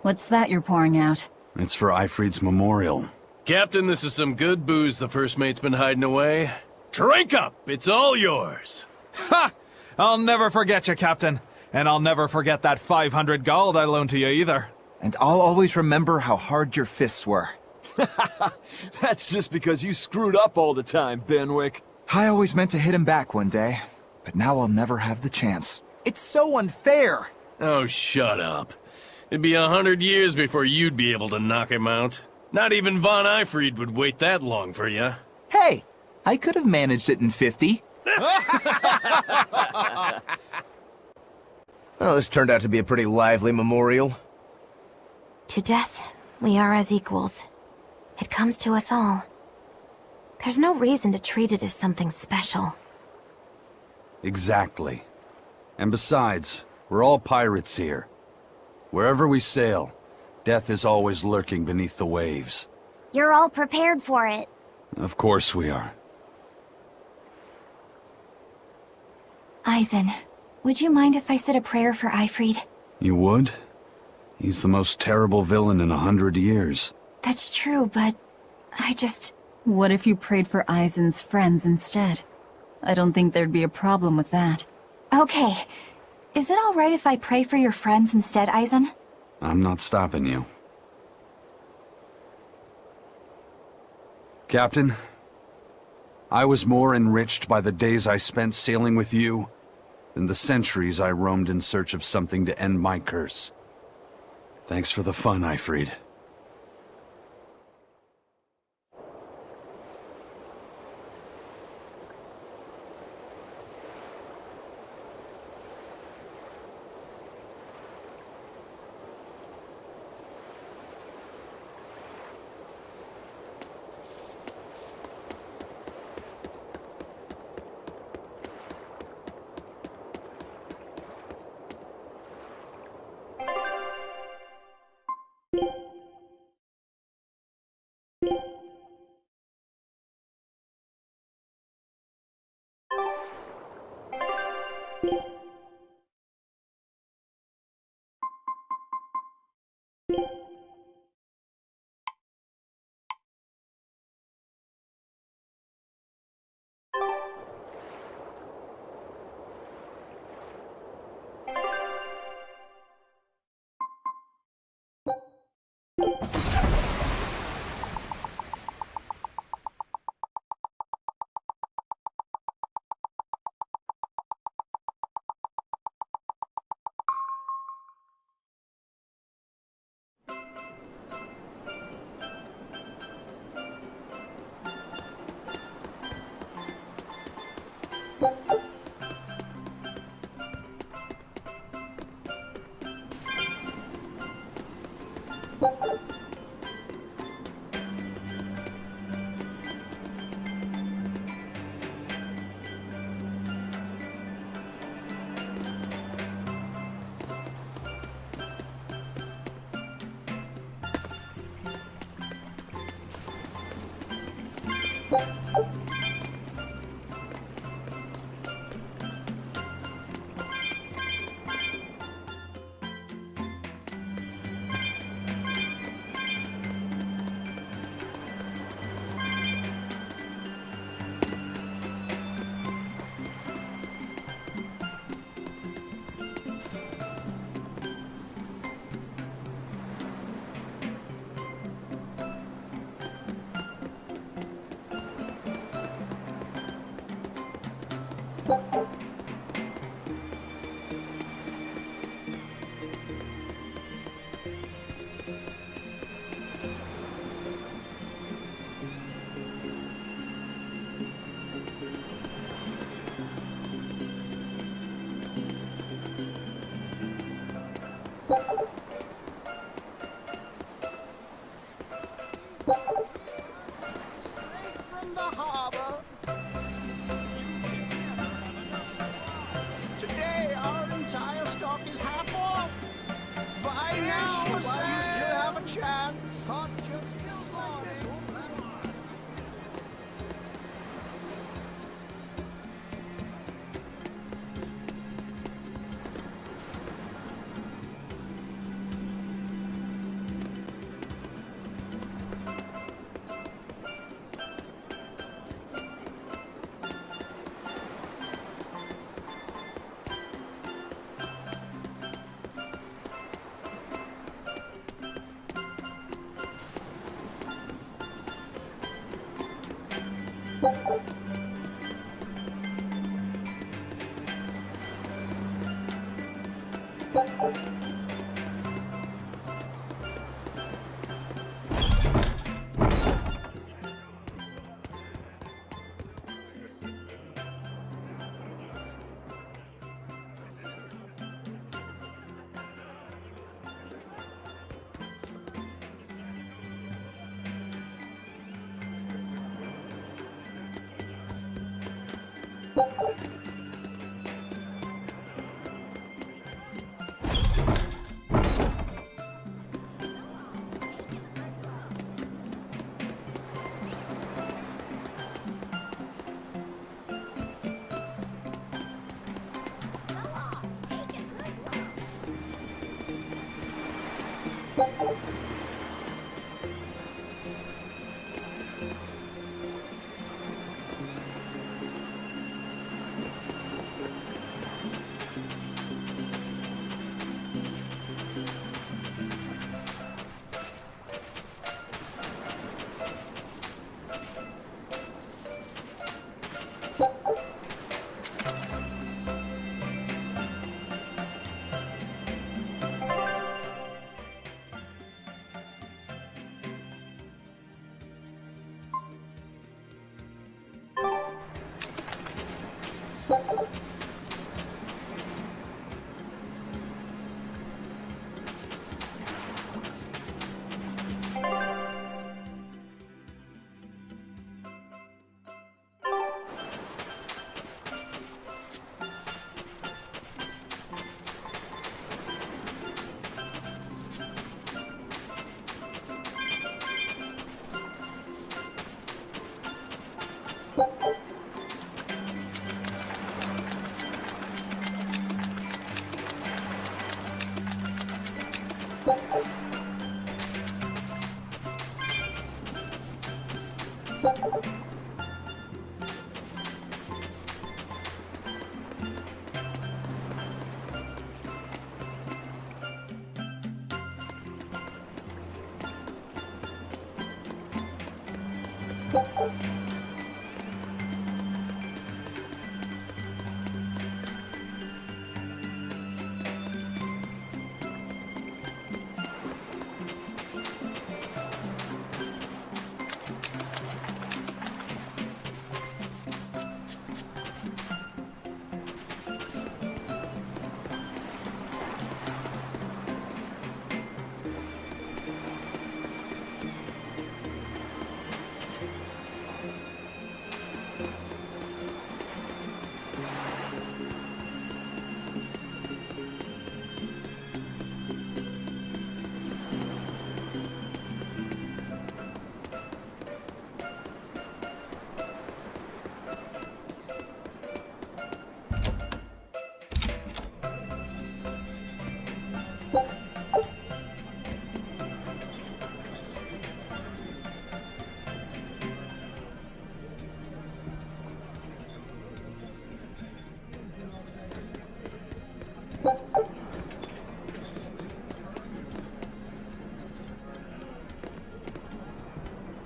What's that you're pouring out? It's for Aifread's memorial. Captain, this is some good booze the first mate's been hiding away. Drink up! It's all yours! Ha! I'll never forget you, Captain. And I'll never forget that 500 gold I loaned to you either. And I'll always remember how hard your fists were. That's just because you screwed up all the time, Benwick. I always meant to hit him back one day, but now I'll never have the chance. It's so unfair! Oh, shut up. It'd be 100 years before you'd be able to knock him out. Not even Von Aifread would wait that long for you. Hey, I could have managed it in 50. Well, this turned out to be a pretty lively memorial. To death, we are as equals. It comes to us all. There's no reason to treat it as something special. Exactly. And besides, we're all pirates here. Wherever we sail, death is always lurking beneath the waves. You're all prepared for it. Of course we are. Eizen, would you mind if I said a prayer for Aifread? You would? He's the most terrible villain in 100 years. That's true, but What if you prayed for Eizen's friends instead? I don't think there'd be a problem with that. Okay. Is it alright if I pray for your friends instead, Eizen? I'm not stopping you. Captain, I was more enriched by the days I spent sailing with you than the centuries I roamed in search of something to end my curse. Thanks for the fun, Aifread.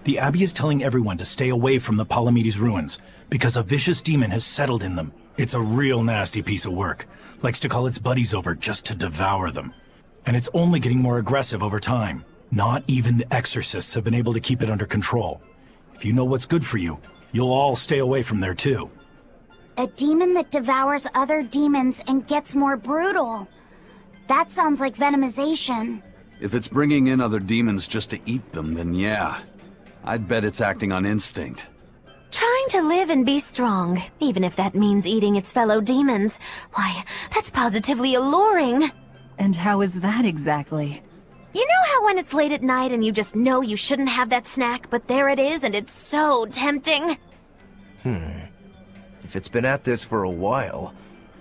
The Abbey is telling everyone to stay away from the Palamedes ruins, because a vicious demon has settled in them. It's a real nasty piece of work. Likes to call its buddies over just to devour them. And it's only getting more aggressive over time. Not even the exorcists have been able to keep it under control. If you know what's good for you, you'll all stay away from there too. A demon that devours other demons and gets more brutal. That sounds like venomization. If it's bringing in other demons just to eat them, then yeah. I'd bet it's acting on instinct. Trying to live and be strong, even if that means eating its fellow demons. Why, that's positively alluring. And how is that exactly? You know how when it's late at night and you just know you shouldn't have that snack, but there it is and it's so tempting? If it's been at this for a while,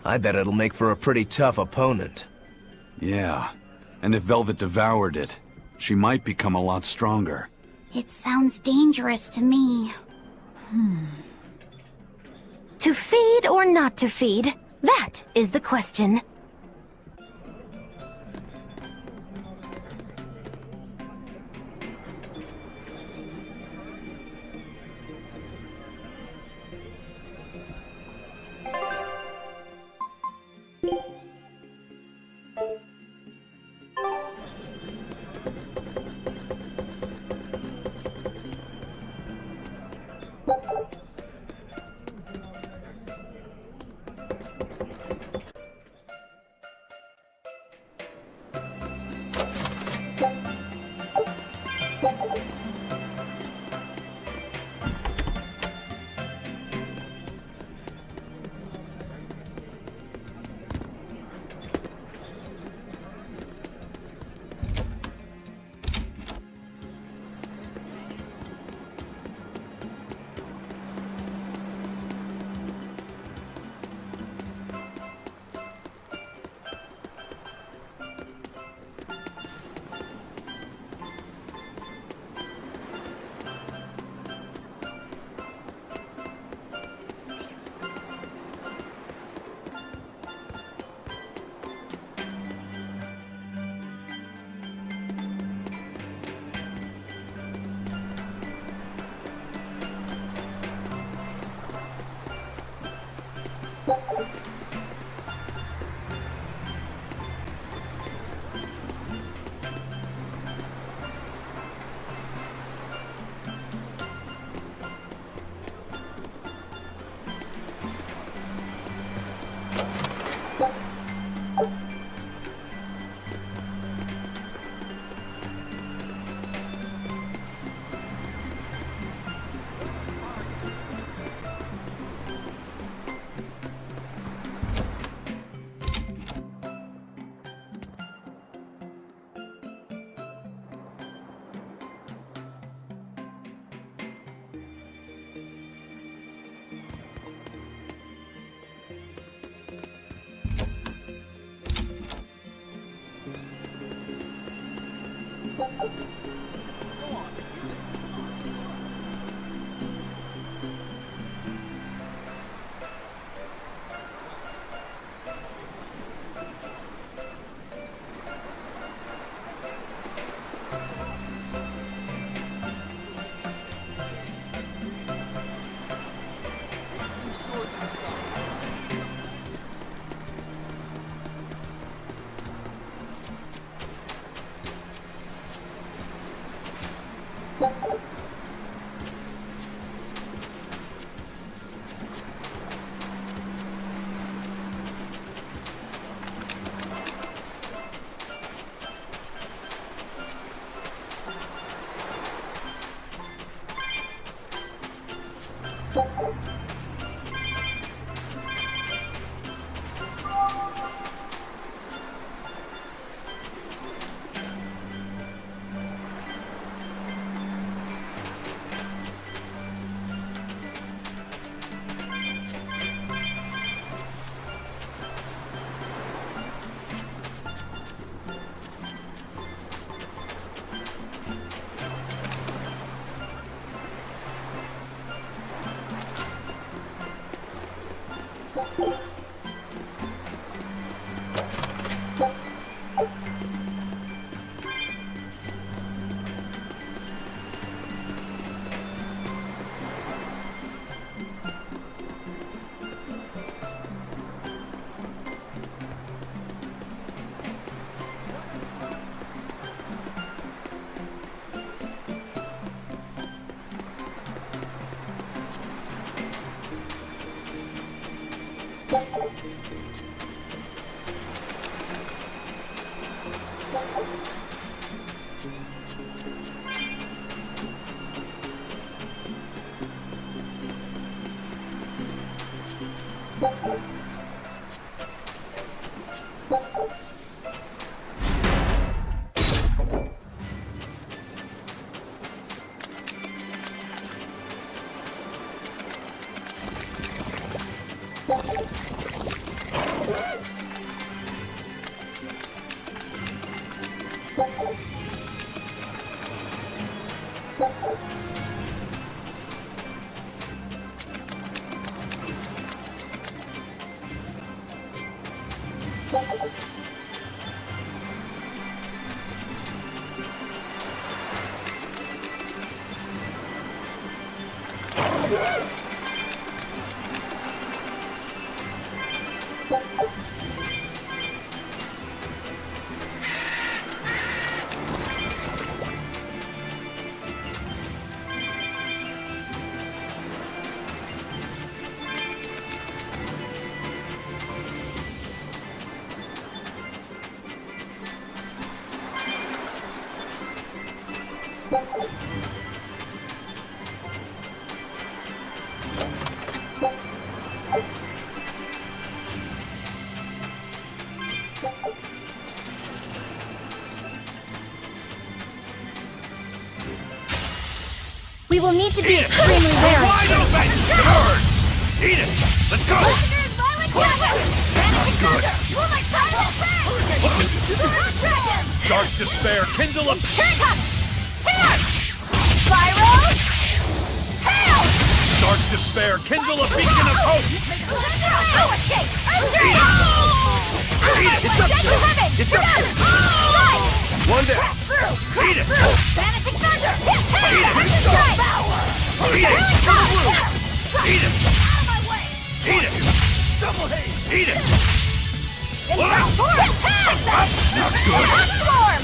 I bet it'll make for a pretty tough opponent. Yeah, and if Velvet devoured it, she might become a lot stronger. It sounds dangerous to me. To feed or not to feed? That is the question. We will need to be extremely wary. Wide open! Bird! Eat it! Let's go! Dark despair, kindle up! Here it comes! Here! Spyro! Hail! Dark despair, kindle a beacon of hope! No escape! Eat it! Deception! One down! Pass through! Eat it! Vanishing thunder! Eat it! Power! Eat it! Here it comes! Eat it! Out of my way! Eat it! Double Eat it! Transform! Attack! Not good! Transform!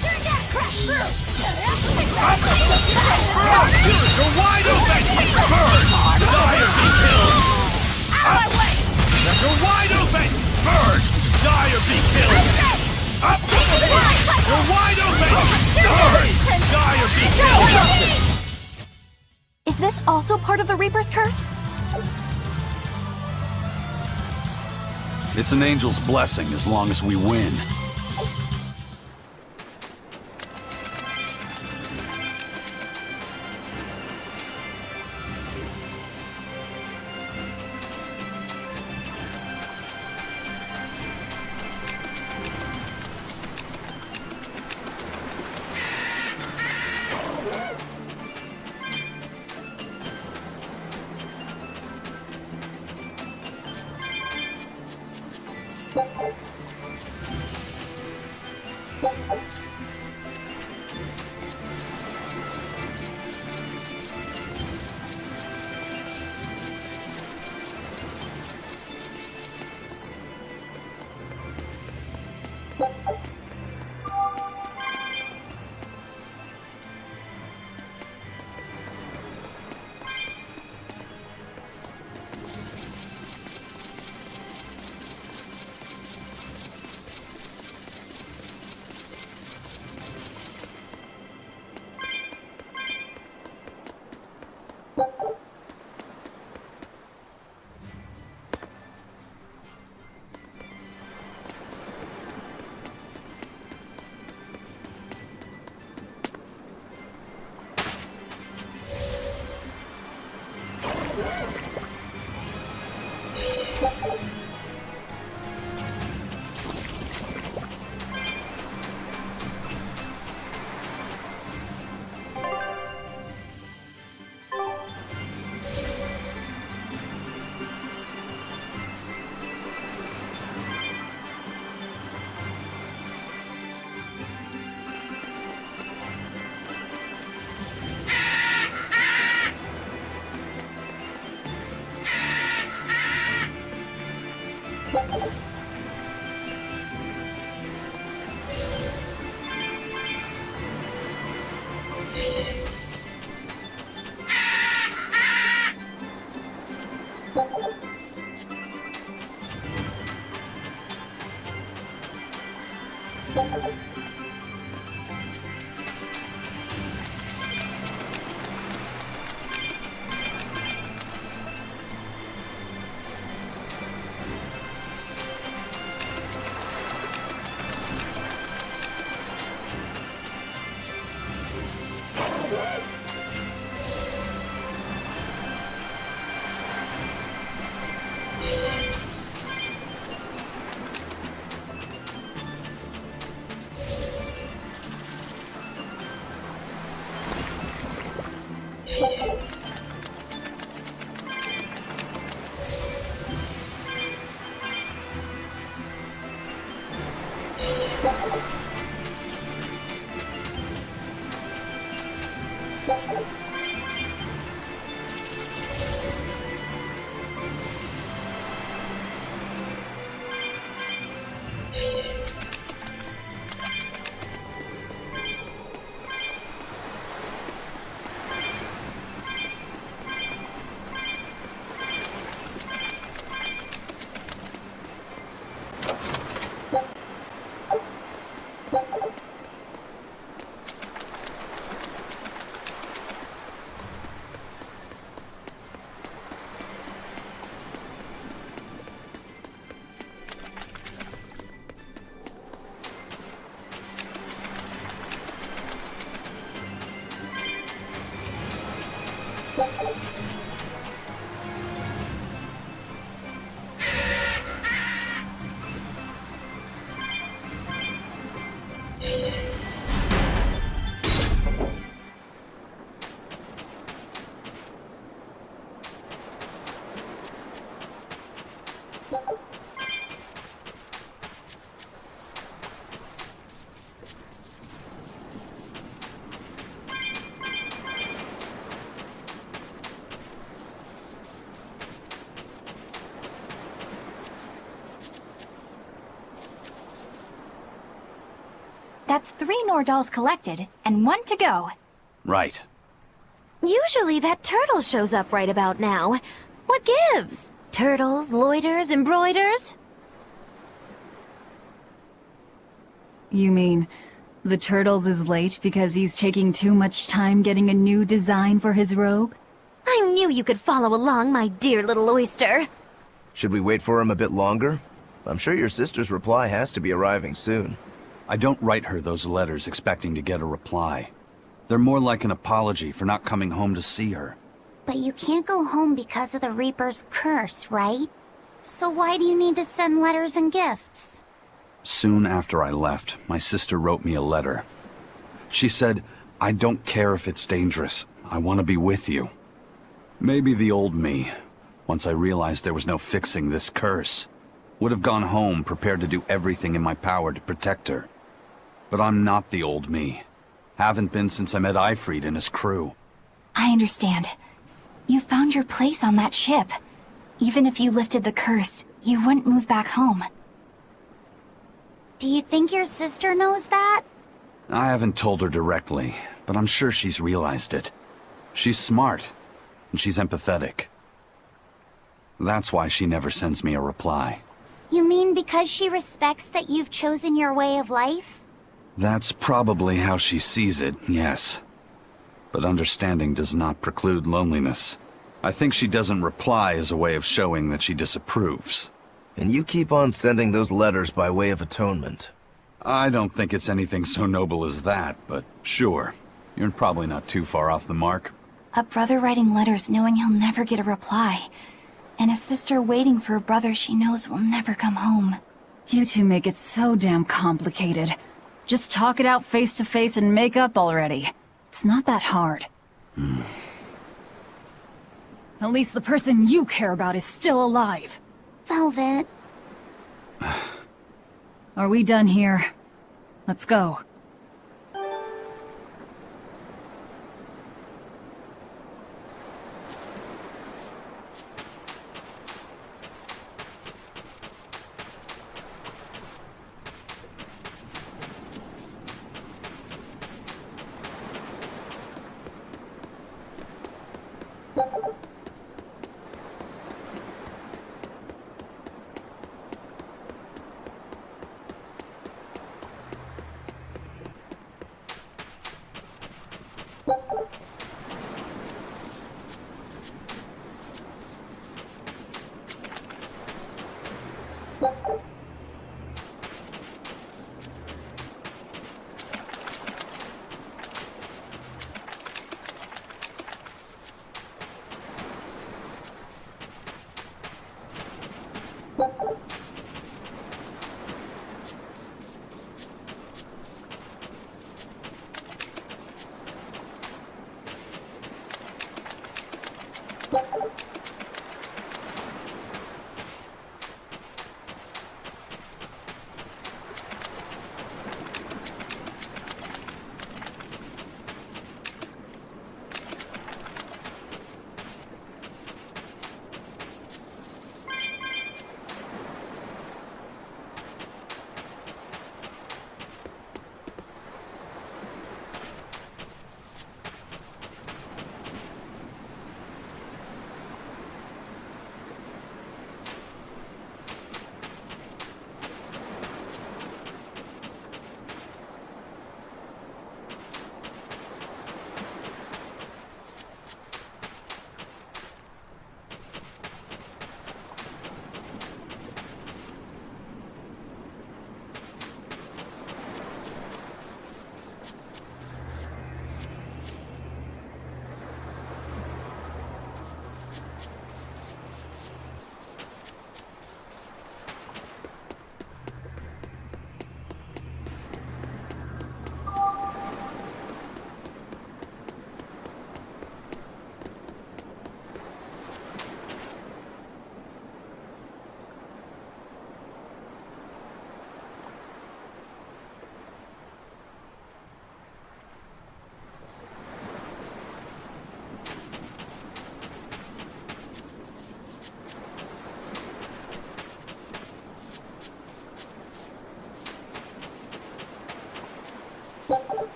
Turn that crash through! You're wide open! Burn! Die or be killed! Out of my way! You're wide open! Burn! Die or be killed! Up! You're wide open! Burn! Die or be killed! Is this also part of the Reaper's curse? It's an angel's blessing as long as we win. That's 3 Nordals collected, and 1 to go. Right. Usually that turtle shows up right about now. What gives? Turtles, loiters, embroiders? You mean, the Turtles is late because he's taking too much time getting a new design for his robe? I knew you could follow along, my dear little oyster. Should we wait for him a bit longer? I'm sure your sister's reply has to be arriving soon. I don't write her those letters expecting to get a reply. They're more like an apology for not coming home to see her. But you can't go home because of the Reaper's curse, right? So why do you need to send letters and gifts? Soon after I left, my sister wrote me a letter. She said, "I don't care if it's dangerous. I want to be with you." Maybe the old me, once I realized there was no fixing this curse, would have gone home prepared to do everything in my power to protect her. But I'm not the old me. Haven't been since I met Aifread and his crew. I understand. You found your place on that ship. Even if you lifted the curse, you wouldn't move back home. Do you think your sister knows that? I haven't told her directly, but I'm sure she's realized it. She's smart, and she's empathetic. That's why she never sends me a reply. You mean because she respects that you've chosen your way of life? That's probably how she sees it, yes. But understanding does not preclude loneliness. I think she doesn't reply as a way of showing that she disapproves. And you keep on sending those letters by way of atonement. I don't think it's anything so noble as that, but sure. You're probably not too far off the mark. A brother writing letters knowing he'll never get a reply. And a sister waiting for a brother she knows will never come home. You two make it so damn complicated. Just talk it out face to face and make up already. It's not that hard. At least the person you care about is still alive. Velvet. Are we done here? Let's go.